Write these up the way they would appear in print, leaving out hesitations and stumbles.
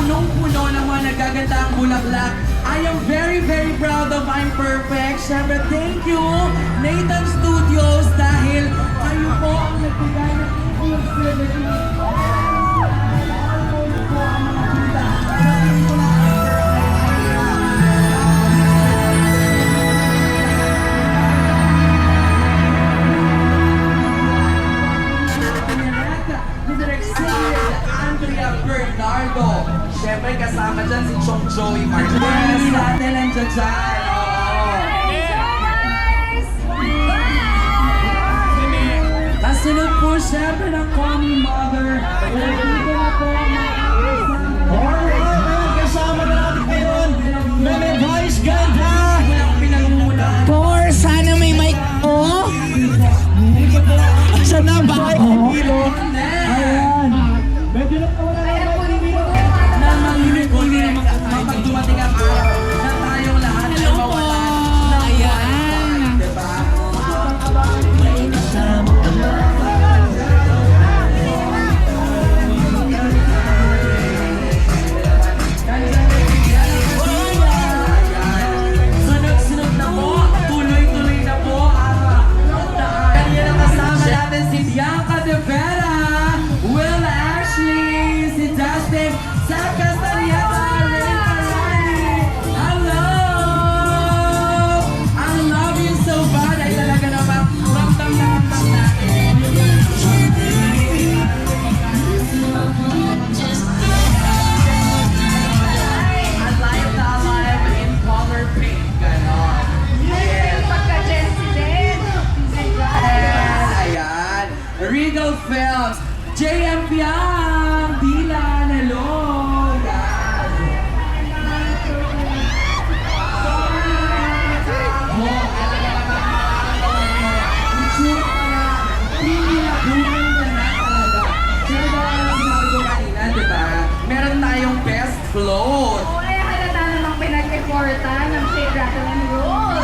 punong-puno ng mga nagagandang bulaklak. I am very, very proud of I'm Perfect. Siyempre, thank you, Nathan Studios, dahil kayo po ang nagbigay ng influence. Andrea Bernardo. Siyempre, kasama dyan si Chong Joey Martinez. Natin ang dyan. Kasunod po siyempre ng Common Mother. Dito na po Kasama na natin ngayon, Meme Vice Ganda! walang pinangungunahan. Por, sana may mic ko! Asan na ba? Ayan! Medyo na wala na mic dito. Na manginit-init kapag dumating ang araw na tayong lahat ay mawalan ng wifi, diba? Sunod-sunod na po, tuloy-tuloy na po ang daan. Kanya na kasama natin si Bianca De Vera, Will Ashley, si Justin, Sam Castalieta, Ray Parani. Hello! I love you so bad. Ay talaga naman, ramdam na ramdam natin. Alive na alive in color pink. Ganon. Yes. Ayan. Regal Films. JM Piang. Dylan. Hello. Yan. Oh, talaga naman. Itsura ka na. Hindi na buhay ka na talaga. Sino ba ang sinabi ko kanina, diba? Meron tayong best float.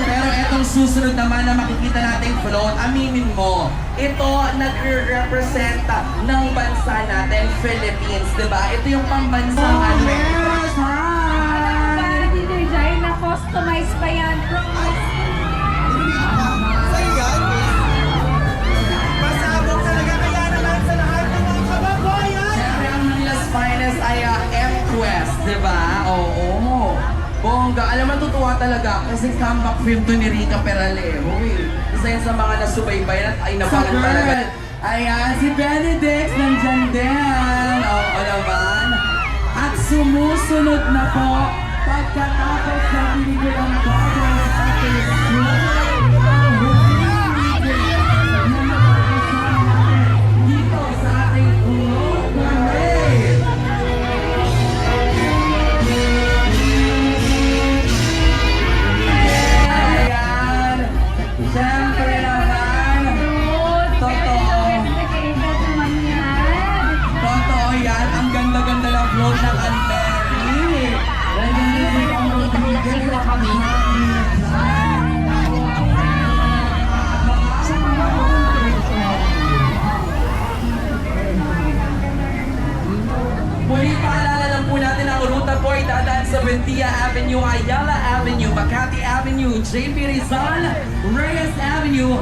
Pero etong susunod naman na makikita nating float, aminin mo, ito nagre-representa ng bansa natin, Philippines, di ba? Ito yung pambansang ano. Yes! Hi! Na-customize pa yan. Pasabog talaga kaya naman sa lahat ng mga kababayan! Siyempre ang Manila's finest ay F-Quest, di ba? Oo. Bongga. Alam mo, tutuwa talaga kasi comeback film to ni Rica Peralejo eh. Isa yan sa mga nasubaybayan at ay nabangan talaga. Ayan, si Benedict nandyan din. Oo naman. At sumusunod na po pagkatapos na binigay ang bagay sa Facebook. Ang huling meeting na magkakasama natin dito sa ating Float Parade. Ayan. Siyempre naman. Totoo. Totoo yan. Ang ganda-ganda ng float ng Anberry. Nagiging ang magbibigay na kami. Muli paalala lang po natin ang ruta po ay dadaan sa Buendia Avenue, Ayala Avenue, Makati Avenue, JP Rizal, Reyes Avenue,